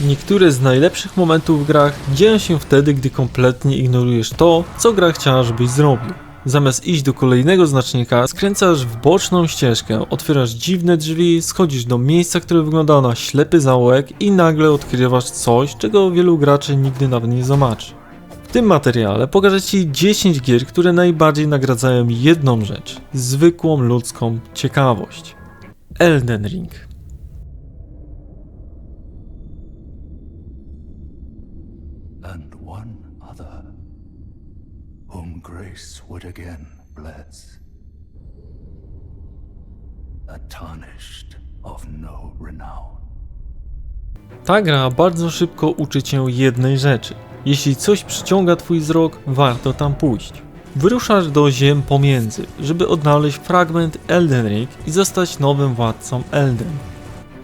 Niektóre z najlepszych momentów w grach dzieją się wtedy, gdy kompletnie ignorujesz to, co gra chciała, żebyś zrobił. Zamiast iść do kolejnego znacznika, skręcasz w boczną ścieżkę, otwierasz dziwne drzwi, schodzisz do miejsca, które wygląda na ślepy zaułek i nagle odkrywasz coś, czego wielu graczy nigdy nawet nie zobaczy. W tym materiale pokażę Ci 10 gier, które najbardziej nagradzają jedną rzecz – zwykłą ludzką ciekawość. Elden Ring. And one other, whom grace would again bless, a tarnished of no renown. Ta gra bardzo szybko uczy Cię jednej rzeczy. Jeśli coś przyciąga Twój wzrok, warto tam pójść. Wyruszasz do ziem pomiędzy, żeby odnaleźć fragment Elden Ring i zostać nowym władcą Elden.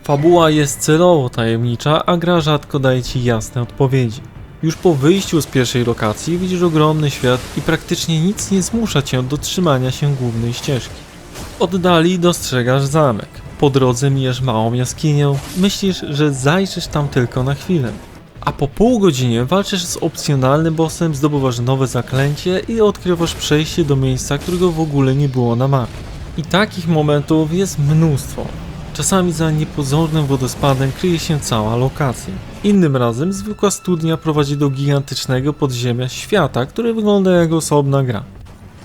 Fabuła jest celowo tajemnicza, a gra rzadko daje Ci jasne odpowiedzi. Już po wyjściu z pierwszej lokacji widzisz ogromny świat i praktycznie nic nie zmusza Cię do trzymania się głównej ścieżki. W oddali dostrzegasz zamek. Po drodze mijasz małą jaskinię, myślisz, że zajrzysz tam tylko na chwilę. A po pół godzinie walczysz z opcjonalnym bossem, zdobywasz nowe zaklęcie i odkrywasz przejście do miejsca, którego w ogóle nie było na mapie. I takich momentów jest mnóstwo. Czasami za niepozornym wodospadem kryje się cała lokacja. Innym razem zwykła studnia prowadzi do gigantycznego podziemia świata, który wygląda jak osobna gra.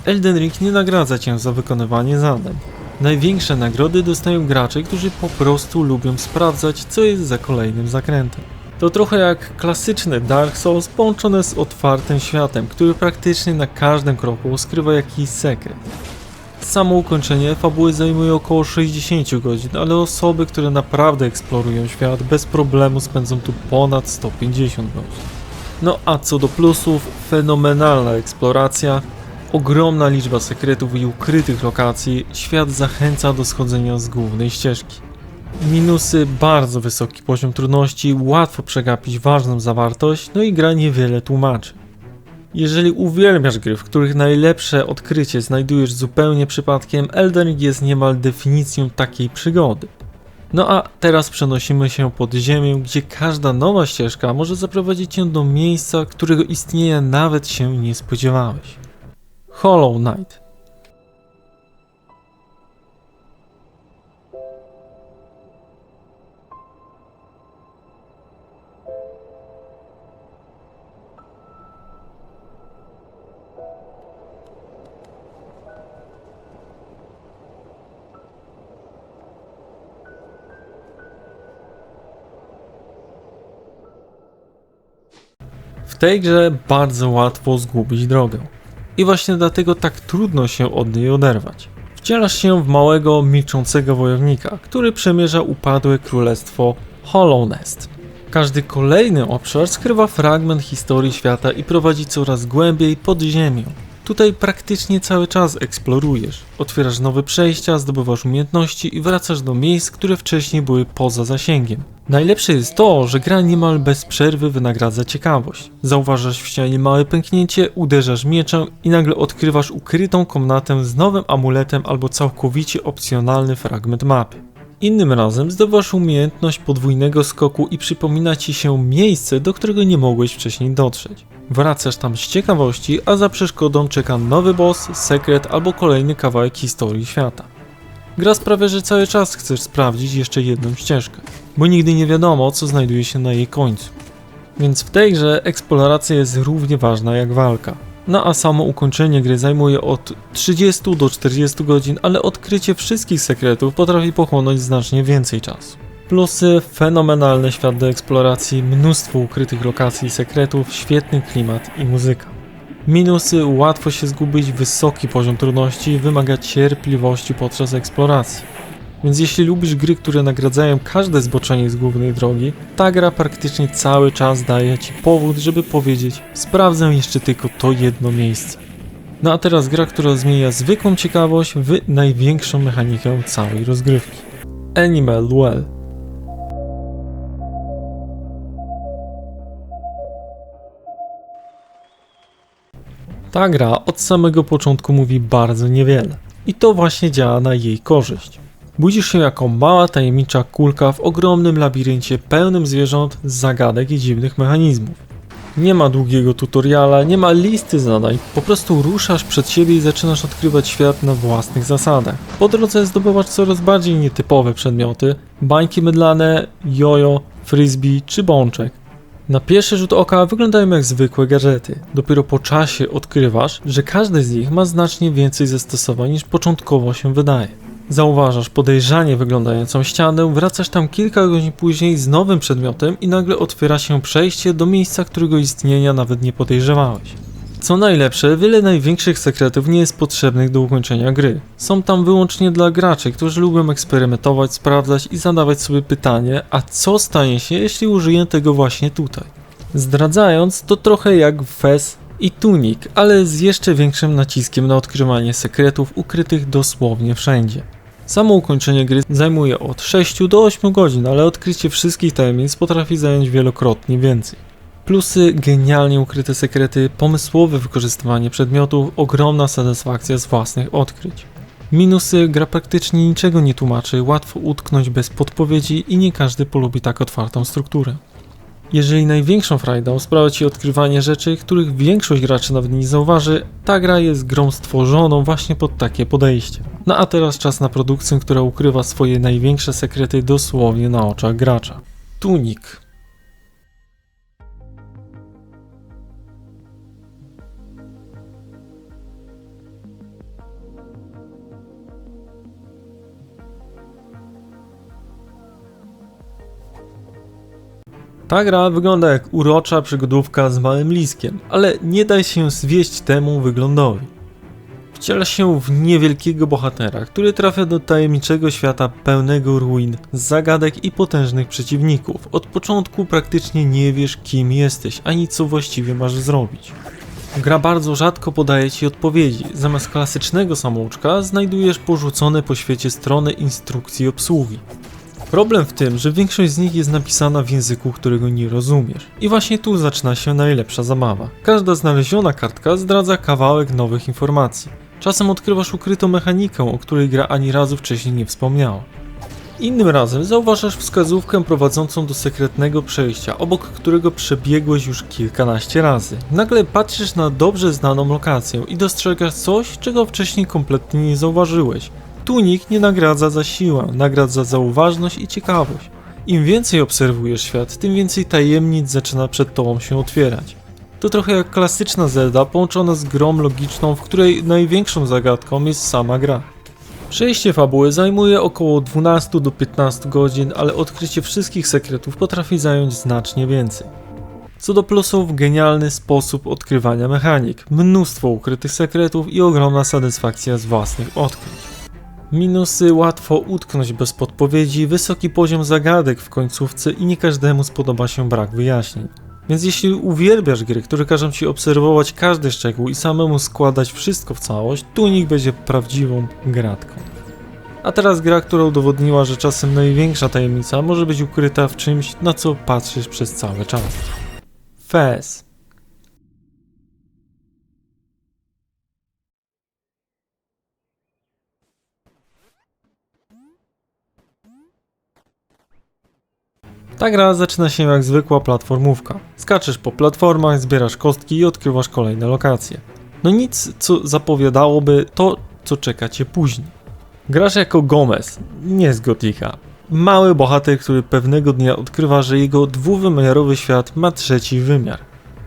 Elden Ring nie nagradza Cię za wykonywanie zadań. Największe nagrody dostają gracze, którzy po prostu lubią sprawdzać, co jest za kolejnym zakrętem. To trochę jak klasyczny Dark Souls połączone z otwartym światem, który praktycznie na każdym kroku skrywa jakiś sekret. Samo ukończenie fabuły zajmuje około 60 godzin, ale osoby, które naprawdę eksplorują świat, bez problemu spędzą tu ponad 150 godzin. No a co do plusów, fenomenalna eksploracja, ogromna liczba sekretów i ukrytych lokacji, świat zachęca do schodzenia z głównej ścieżki. Minusy: bardzo wysoki poziom trudności, łatwo przegapić ważną zawartość, no i gra niewiele tłumaczy. Jeżeli uwielbiasz gry, w których najlepsze odkrycie znajdujesz zupełnie przypadkiem, Elden Ring jest niemal definicją takiej przygody. No a teraz przenosimy się pod ziemię, gdzie każda nowa ścieżka może zaprowadzić cię do miejsca, którego istnienia nawet się nie spodziewałeś. Hollow Knight. W tej grze bardzo łatwo zgubić drogę. I właśnie dlatego tak trudno się od niej oderwać. Wcielasz się w małego, milczącego wojownika, który przemierza upadłe królestwo Hallownest. Każdy kolejny obszar skrywa fragment historii świata i prowadzi coraz głębiej pod ziemią. Tutaj praktycznie cały czas eksplorujesz, otwierasz nowe przejścia, zdobywasz umiejętności i wracasz do miejsc, które wcześniej były poza zasięgiem. Najlepsze jest to, że gra niemal bez przerwy wynagradza ciekawość. Zauważasz w ścianie małe pęknięcie, uderzasz mieczem i nagle odkrywasz ukrytą komnatę z nowym amuletem albo całkowicie opcjonalny fragment mapy. Innym razem zdobywasz umiejętność podwójnego skoku i przypomina Ci się miejsce, do którego nie mogłeś wcześniej dotrzeć. Wracasz tam z ciekawości, a za przeszkodą czeka nowy boss, sekret albo kolejny kawałek historii świata. Gra sprawia, że cały czas chcesz sprawdzić jeszcze jedną ścieżkę, bo nigdy nie wiadomo, co znajduje się na jej końcu. Więc w tej grze eksploracja jest równie ważna jak walka. No a samo ukończenie gry zajmuje od 30 do 40 godzin, ale odkrycie wszystkich sekretów potrafi pochłonąć znacznie więcej czasu. Plusy: fenomenalny świat do eksploracji, mnóstwo ukrytych lokacji i sekretów, świetny klimat i muzyka. Minusy: łatwo się zgubić, wysoki poziom trudności, wymaga cierpliwości podczas eksploracji. Więc jeśli lubisz gry, które nagradzają każde zboczenie z głównej drogi, ta gra praktycznie cały czas daje Ci powód, żeby powiedzieć: sprawdzę jeszcze tylko to jedno miejsce. No a teraz gra, która zmienia zwykłą ciekawość w największą mechanikę całej rozgrywki. Animal Well. Ta gra od samego początku mówi bardzo niewiele. I to właśnie działa na jej korzyść. Budzisz się jako mała tajemnicza kulka w ogromnym labiryncie pełnym zwierząt, zagadek i dziwnych mechanizmów. Nie ma długiego tutoriala, nie ma listy zadań, po prostu ruszasz przed siebie i zaczynasz odkrywać świat na własnych zasadach. Po drodze zdobywasz coraz bardziej nietypowe przedmioty, bańki mydlane, jojo, frisbee czy bączek. Na pierwszy rzut oka wyglądają jak zwykłe gadżety. Dopiero po czasie odkrywasz, że każdy z nich ma znacznie więcej zastosowań niż początkowo się wydaje. Zauważasz podejrzanie wyglądającą ścianę, wracasz tam kilka godzin później z nowym przedmiotem i nagle otwiera się przejście do miejsca, którego istnienia nawet nie podejrzewałeś. Co najlepsze, wiele największych sekretów nie jest potrzebnych do ukończenia gry. Są tam wyłącznie dla graczy, którzy lubią eksperymentować, sprawdzać i zadawać sobie pytanie, a co stanie się, jeśli użyję tego właśnie tutaj. Zdradzając, to trochę jak w Fez i Tunic, ale z jeszcze większym naciskiem na odkrywanie sekretów ukrytych dosłownie wszędzie. Samo ukończenie gry zajmuje od 6 do 8 godzin, ale odkrycie wszystkich tajemnic potrafi zająć wielokrotnie więcej. Plusy: genialnie ukryte sekrety, pomysłowe wykorzystywanie przedmiotów, ogromna satysfakcja z własnych odkryć. Minusy: gra praktycznie niczego nie tłumaczy, łatwo utknąć bez podpowiedzi i nie każdy polubi tak otwartą strukturę. Jeżeli największą frajdą sprawia Ci odkrywanie rzeczy, których większość graczy nawet nie zauważy, ta gra jest grą stworzoną właśnie pod takie podejście. No a teraz czas na produkcję, która ukrywa swoje największe sekrety dosłownie na oczach gracza. Tunic. Ta gra wygląda jak urocza przygodówka z małym liskiem, ale nie daj się zwieść temu wyglądowi. Wciela się w niewielkiego bohatera, który trafia do tajemniczego świata pełnego ruin, zagadek i potężnych przeciwników. Od początku praktycznie nie wiesz, kim jesteś, ani co właściwie masz zrobić. Gra bardzo rzadko podaje Ci odpowiedzi. Zamiast klasycznego samouczka znajdujesz porzucone po świecie strony instrukcji obsługi. Problem w tym, że większość z nich jest napisana w języku, którego nie rozumiesz. I właśnie tu zaczyna się najlepsza zabawa. Każda znaleziona kartka zdradza kawałek nowych informacji. Czasem odkrywasz ukrytą mechanikę, o której gra ani razu wcześniej nie wspomniała. Innym razem zauważasz wskazówkę prowadzącą do sekretnego przejścia, obok którego przebiegłeś już kilkanaście razy. Nagle patrzysz na dobrze znaną lokację i dostrzegasz coś, czego wcześniej kompletnie nie zauważyłeś. Tunic nie nagradza za siłę, nagradza za uważność i ciekawość. Im więcej obserwujesz świat, tym więcej tajemnic zaczyna przed tobą się otwierać. To trochę jak klasyczna Zelda połączona z grą logiczną, w której największą zagadką jest sama gra. Przejście fabuły zajmuje około 12 do 15 godzin, ale odkrycie wszystkich sekretów potrafi zająć znacznie więcej. Co do plusów, genialny sposób odkrywania mechanik, mnóstwo ukrytych sekretów i ogromna satysfakcja z własnych odkryć. Minusy: łatwo utknąć bez podpowiedzi, wysoki poziom zagadek w końcówce i nie każdemu spodoba się brak wyjaśnień. Więc jeśli uwielbiasz gry, które każą Ci obserwować każdy szczegół i samemu składać wszystko w całość, Tunic będzie prawdziwą gratką. A teraz gra, która udowodniła, że czasem największa tajemnica może być ukryta w czymś, na co patrzysz przez cały czas. Fez. Ta gra zaczyna się jak zwykła platformówka. Skaczesz po platformach, zbierasz kostki i odkrywasz kolejne lokacje. No nic, co zapowiadałoby to, co czeka Cię później. Grasz jako Gomez, nie z Gothica. Mały bohater, który pewnego dnia odkrywa, że jego dwuwymiarowy świat ma trzeci wymiar.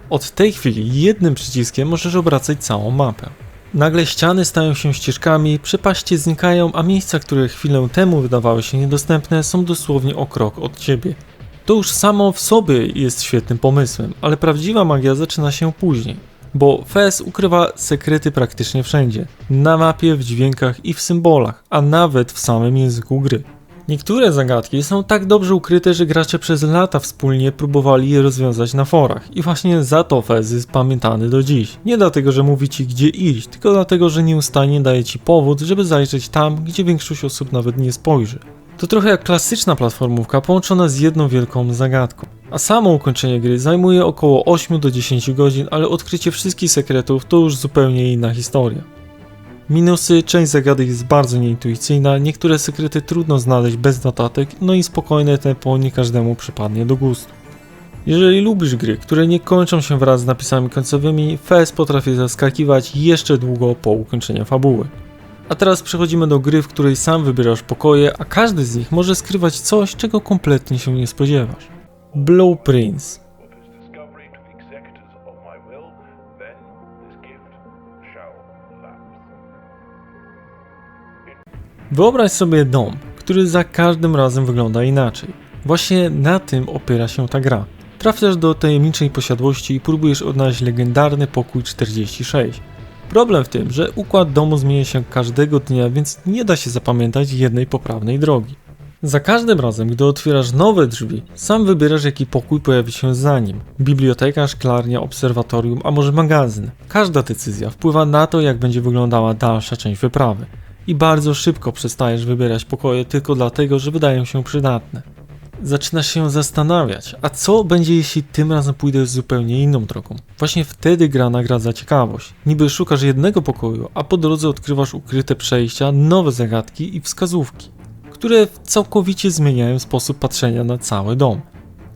Od tej chwili jednym przyciskiem możesz obracać całą mapę. Nagle ściany stają się ścieżkami, przepaście znikają, a miejsca, które chwilę temu wydawały się niedostępne, są dosłownie o krok od Ciebie. To już samo w sobie jest świetnym pomysłem, ale prawdziwa magia zaczyna się później, bo Fez ukrywa sekrety praktycznie wszędzie, na mapie, w dźwiękach i w symbolach, a nawet w samym języku gry. Niektóre zagadki są tak dobrze ukryte, że gracze przez lata wspólnie próbowali je rozwiązać na forach i właśnie za to Fez jest pamiętany do dziś. Nie dlatego, że mówi Ci gdzie iść, tylko dlatego, że nieustannie daje Ci powód, żeby zajrzeć tam, gdzie większość osób nawet nie spojrzy. To trochę jak klasyczna platformówka połączona z jedną wielką zagadką. A samo ukończenie gry zajmuje około 8 do 10 godzin, ale odkrycie wszystkich sekretów to już zupełnie inna historia. Minusy: część zagadek jest bardzo nieintuicyjna, niektóre sekrety trudno znaleźć bez notatek, no i spokojne tempo nie każdemu przypadnie do gustu. Jeżeli lubisz gry, które nie kończą się wraz z napisami końcowymi, Fez potrafi zaskakiwać jeszcze długo po ukończeniu fabuły. A teraz przechodzimy do gry, w której sam wybierasz pokoje, a każdy z nich może skrywać coś, czego kompletnie się nie spodziewasz. Blueprints. Discovery to the executors of my will, then this gift shall lapse. Wyobraź sobie dom, który za każdym razem wygląda inaczej. Właśnie na tym opiera się ta gra. Trafiasz do tajemniczej posiadłości i próbujesz odnaleźć legendarny pokój 46. Problem w tym, że układ domu zmienia się każdego dnia, więc nie da się zapamiętać jednej poprawnej drogi. Za każdym razem, gdy otwierasz nowe drzwi, sam wybierasz, jaki pokój pojawi się za nim. Biblioteka, szklarnia, obserwatorium, a może magazyn. Każda decyzja wpływa na to, jak będzie wyglądała dalsza część wyprawy. I bardzo szybko przestajesz wybierać pokoje tylko dlatego, że wydają się przydatne. Zaczynasz się zastanawiać, a co będzie, jeśli tym razem pójdę zupełnie inną drogą? Właśnie wtedy gra nagradza ciekawość. Niby szukasz jednego pokoju, a po drodze odkrywasz ukryte przejścia, nowe zagadki i wskazówki, które całkowicie zmieniają sposób patrzenia na cały dom.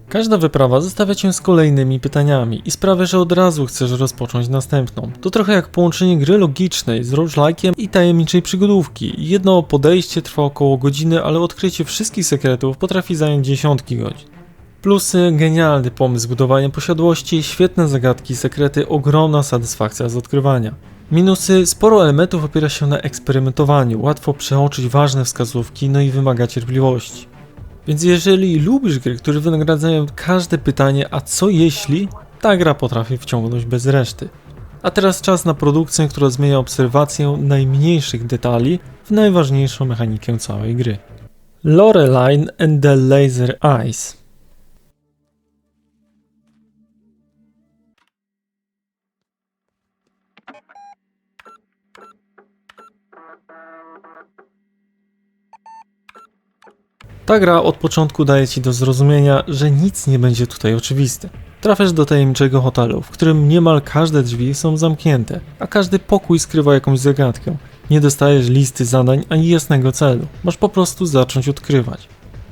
Każda wyprawa zostawia cię z kolejnymi pytaniami i sprawia, że od razu chcesz rozpocząć następną. To trochę jak połączenie gry logicznej z roguelike'iem i tajemniczej przygodówki. Jedno podejście trwa około godziny, ale odkrycie wszystkich sekretów potrafi zająć dziesiątki godzin. Plusy: genialny pomysł budowania posiadłości, świetne zagadki i sekrety, ogromna satysfakcja z odkrywania. Minusy: sporo elementów opiera się na eksperymentowaniu, łatwo przeoczyć ważne wskazówki, no i wymaga cierpliwości. Więc jeżeli lubisz gry, które wynagradzają każde pytanie, a co jeśli, ta gra potrafi wciągnąć bez reszty. A teraz czas na produkcję, która zmienia obserwację najmniejszych detali w najważniejszą mechanikę całej gry. Loreline and the Laser Eyes. Ta gra od początku daje ci do zrozumienia, że nic nie będzie tutaj oczywiste. Trafiasz do tajemniczego hotelu, w którym niemal każde drzwi są zamknięte, a każdy pokój skrywa jakąś zagadkę. Nie dostajesz listy zadań ani jasnego celu, masz po prostu zacząć odkrywać.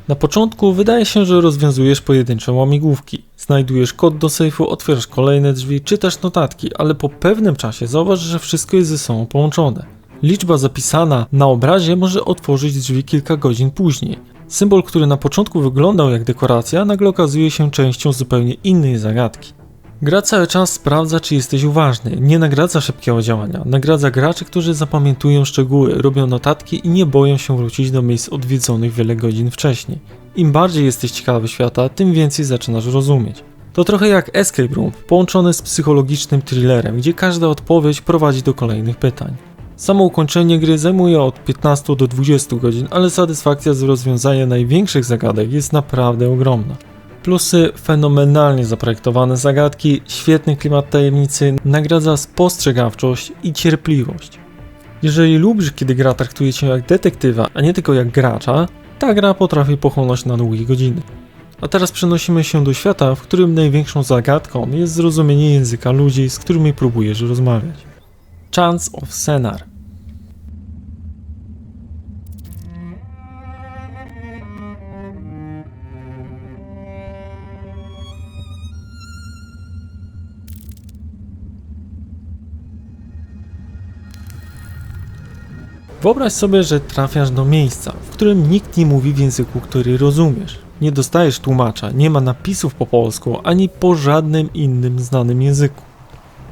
Na początku wydaje się, że rozwiązujesz pojedyncze łamigłówki. Znajdujesz kod do sejfu, otwierasz kolejne drzwi, czytasz notatki, ale po pewnym czasie zauważysz, że wszystko jest ze sobą połączone. Liczba zapisana na obrazie może otworzyć drzwi kilka godzin później. Symbol, który na początku wyglądał jak dekoracja, nagle okazuje się częścią zupełnie innej zagadki. Gra cały czas sprawdza, czy jesteś uważny, nie nagradza szybkiego działania, nagradza graczy, którzy zapamiętują szczegóły, robią notatki i nie boją się wrócić do miejsc odwiedzonych wiele godzin wcześniej. Im bardziej jesteś ciekawy świata, tym więcej zaczynasz rozumieć. To trochę jak Escape Room, połączony z psychologicznym thrillerem, gdzie każda odpowiedź prowadzi do kolejnych pytań. Samo ukończenie gry zajmuje od 15 do 20 godzin, ale satysfakcja z rozwiązania największych zagadek jest naprawdę ogromna. Plusy: fenomenalnie zaprojektowane zagadki, świetny klimat tajemnicy, nagradza spostrzegawczość i cierpliwość. Jeżeli lubisz, kiedy gra traktuje cię jak detektywa, a nie tylko jak gracza, ta gra potrafi pochłonąć na długie godziny. A teraz przenosimy się do świata, w którym największą zagadką jest zrozumienie języka ludzi, z którymi próbujesz rozmawiać. Chants of Sennaar. Wyobraź sobie, że trafiasz do miejsca, w którym nikt nie mówi w języku, który rozumiesz. Nie dostajesz tłumacza, nie ma napisów po polsku, ani po żadnym innym znanym języku.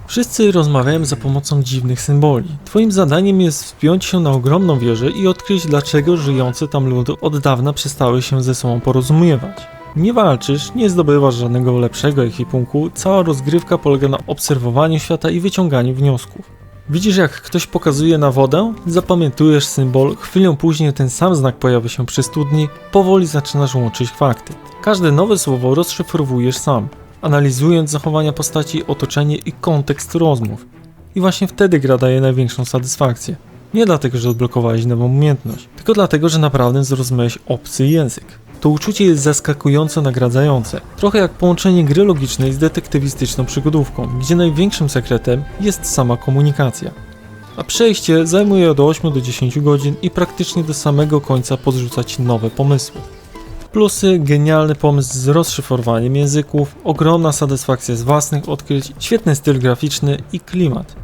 Wszyscy rozmawiają za pomocą dziwnych symboli. Twoim zadaniem jest wspiąć się na ogromną wieżę i odkryć, dlaczego żyjące tam ludy od dawna przestały się ze sobą porozumiewać. Nie walczysz, nie zdobywasz żadnego lepszego ekwipunku, cała rozgrywka polega na obserwowaniu świata i wyciąganiu wniosków. Widzisz, jak ktoś pokazuje na wodę, zapamiętujesz symbol, chwilę później ten sam znak pojawia się przy studni, powoli zaczynasz łączyć fakty. Każde nowe słowo rozszyfrowujesz sam, analizując zachowania postaci, otoczenie i kontekst rozmów. I właśnie wtedy gra daje największą satysfakcję. Nie dlatego, że odblokowałeś nową umiejętność, tylko dlatego, że naprawdę zrozumiałeś obcy język. To uczucie jest zaskakująco nagradzające, trochę jak połączenie gry logicznej z detektywistyczną przygodówką, gdzie największym sekretem jest sama komunikacja. a przejście zajmuje od 8 do 10 godzin i praktycznie do samego końca podrzuca ci nowe pomysły. Plusy: genialny pomysł z rozszyfrowaniem języków, ogromna satysfakcja z własnych odkryć, świetny styl graficzny i klimat.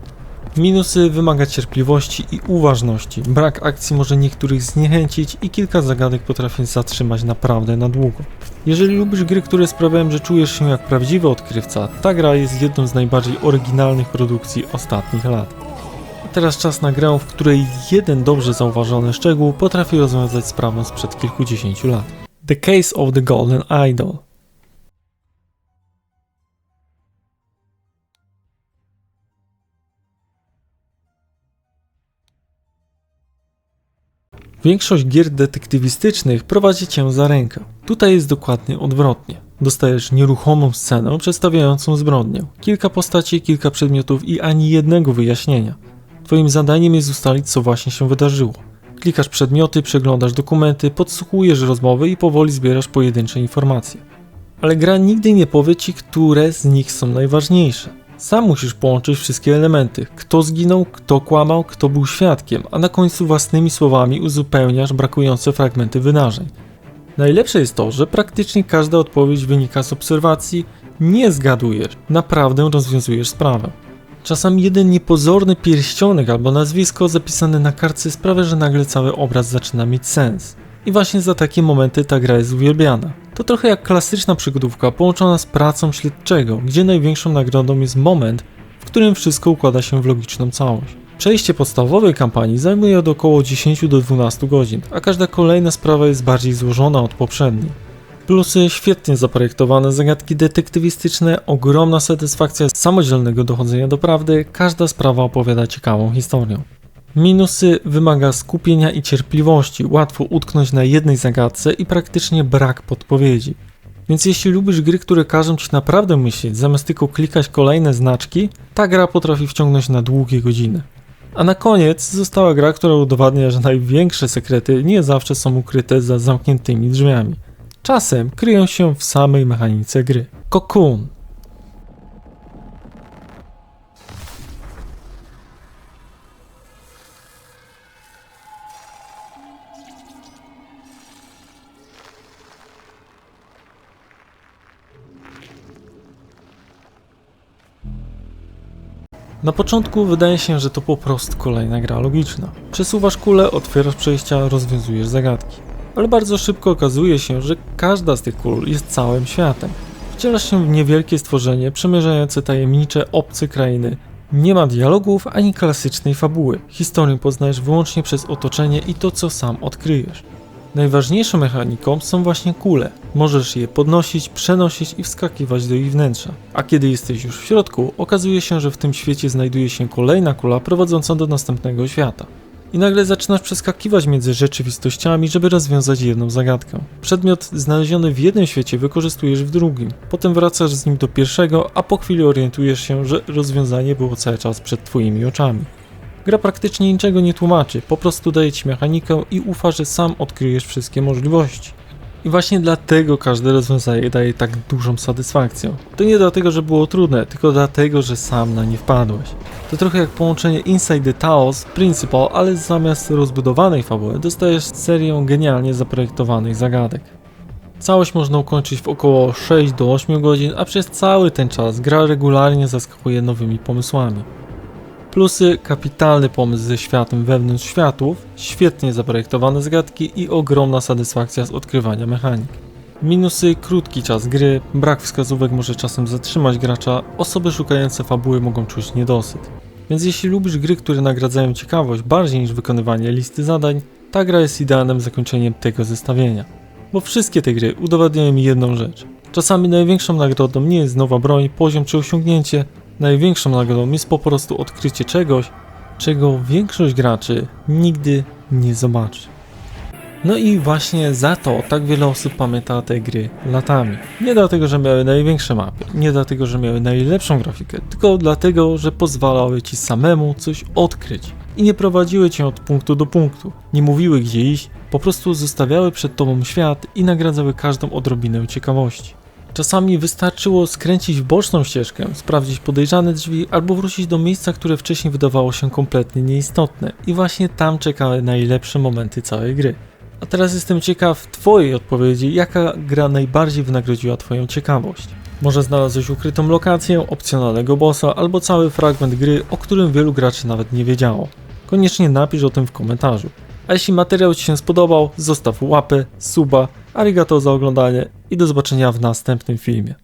Minusy: wymaga cierpliwości i uważności, brak akcji może niektórych zniechęcić i kilka zagadek potrafi zatrzymać naprawdę na długo. Jeżeli lubisz gry, które sprawiają, że czujesz się jak prawdziwy odkrywca, ta gra jest jedną z najbardziej oryginalnych produkcji ostatnich lat. A teraz czas na grę, w której jeden dobrze zauważony szczegół potrafi rozwiązać sprawę sprzed kilkudziesięciu lat. The Case of the Golden Idol. Większość gier detektywistycznych prowadzi cię za rękę. Tutaj jest dokładnie odwrotnie. Dostajesz nieruchomą scenę przedstawiającą zbrodnię. Kilka postaci, kilka przedmiotów i ani jednego wyjaśnienia. Twoim zadaniem jest ustalić, co właśnie się wydarzyło. Klikasz przedmioty, przeglądasz dokumenty, podsłuchujesz rozmowy i powoli zbierasz pojedyncze informacje. Ale gra nigdy nie powie ci, które z nich są najważniejsze. Sam musisz połączyć wszystkie elementy. Kto zginął, kto kłamał, kto był świadkiem, a na końcu własnymi słowami uzupełniasz brakujące fragmenty wydarzeń. Najlepsze jest to, że praktycznie każda odpowiedź wynika z obserwacji, nie zgadujesz, naprawdę rozwiązujesz sprawę. Czasami jeden niepozorny pierścionek albo nazwisko zapisane na kartce sprawia, że nagle cały obraz zaczyna mieć sens. I właśnie za takie momenty ta gra jest uwielbiana. To trochę jak klasyczna przygodówka połączona z pracą śledczego, gdzie największą nagrodą jest moment, w którym wszystko układa się w logiczną całość. Przejście podstawowej kampanii zajmuje od około 10 do 12 godzin, a każda kolejna sprawa jest bardziej złożona od poprzedniej. Plusy: świetnie zaprojektowane zagadki detektywistyczne, ogromna satysfakcja z samodzielnego dochodzenia do prawdy, każda sprawa opowiada ciekawą historię. Minusy: wymaga skupienia i cierpliwości, łatwo utknąć na jednej zagadce i praktycznie brak podpowiedzi. Więc jeśli lubisz gry, które każą ci naprawdę myśleć, zamiast tylko klikać kolejne znaczki, ta gra potrafi wciągnąć na długie godziny. A na koniec została gra, która udowadnia, że największe sekrety nie zawsze są ukryte za zamkniętymi drzwiami. Czasem kryją się w samej mechanice gry. Cocoon. Na początku wydaje się, że to po prostu kolejna gra logiczna. Przesuwasz kulę, otwierasz przejścia, rozwiązujesz zagadki. Ale bardzo szybko okazuje się, że każda z tych kul jest całym światem. Wcielasz się w niewielkie stworzenie przemierzające tajemnicze, obce krainy. Nie ma dialogów ani klasycznej fabuły. Historię poznajesz wyłącznie przez otoczenie i to, co sam odkryjesz. Najważniejszą mechaniką są właśnie kule. Możesz je podnosić, przenosić i wskakiwać do ich wnętrza. A kiedy jesteś już w środku, okazuje się, że w tym świecie znajduje się kolejna kula prowadząca do następnego świata. I nagle zaczynasz przeskakiwać między rzeczywistościami, żeby rozwiązać jedną zagadkę. Przedmiot znaleziony w jednym świecie wykorzystujesz w drugim. Potem wracasz z nim do pierwszego, a po chwili orientujesz się, że rozwiązanie było cały czas przed twoimi oczami. Gra praktycznie niczego nie tłumaczy, po prostu daje ci mechanikę i ufa, że sam odkryjesz wszystkie możliwości. I właśnie dlatego każde rozwiązanie daje tak dużą satysfakcję. To nie dlatego, że było trudne, tylko dlatego, że sam na nie wpadłeś. To trochę jak połączenie Inside the Taos Principle, ale zamiast rozbudowanej fabuły dostajesz serię genialnie zaprojektowanych zagadek. Całość można ukończyć w około 6 do 8 godzin, a przez cały ten czas gra regularnie zaskakuje nowymi pomysłami. Plusy: kapitalny pomysł ze światem wewnątrz światów, świetnie zaprojektowane zagadki i ogromna satysfakcja z odkrywania mechanik. Minusy: krótki czas gry, brak wskazówek może czasem zatrzymać gracza, osoby szukające fabuły mogą czuć niedosyt. Więc jeśli lubisz gry, które nagradzają ciekawość bardziej niż wykonywanie listy zadań, ta gra jest idealnym zakończeniem tego zestawienia. Bo wszystkie te gry udowadniają mi jedną rzecz. Czasami największą nagrodą nie jest nowa broń, poziom czy osiągnięcie, największą nagrodą jest po prostu odkrycie czegoś, czego większość graczy nigdy nie zobaczy. No i właśnie za to tak wiele osób pamięta te gry latami. Nie dlatego, że miały największe mapy, nie dlatego, że miały najlepszą grafikę, tylko dlatego, że pozwalały ci samemu coś odkryć. I nie prowadziły cię od punktu do punktu, nie mówiły gdzie iść, po prostu zostawiały przed tobą świat i nagradzały każdą odrobinę ciekawości. Czasami wystarczyło skręcić w boczną ścieżkę, sprawdzić podejrzane drzwi albo wrócić do miejsca, które wcześniej wydawało się kompletnie nieistotne i właśnie tam czekały najlepsze momenty całej gry. A teraz jestem ciekaw Twojej odpowiedzi, jaka gra najbardziej wynagrodziła Twoją ciekawość. Może znalazłeś ukrytą lokację, opcjonalnego bossa albo cały fragment gry, o którym wielu graczy nawet nie wiedziało. Koniecznie napisz o tym w komentarzu. A jeśli materiał Ci się spodobał, zostaw łapę, suba, arigato za oglądanie i do zobaczenia w następnym filmie.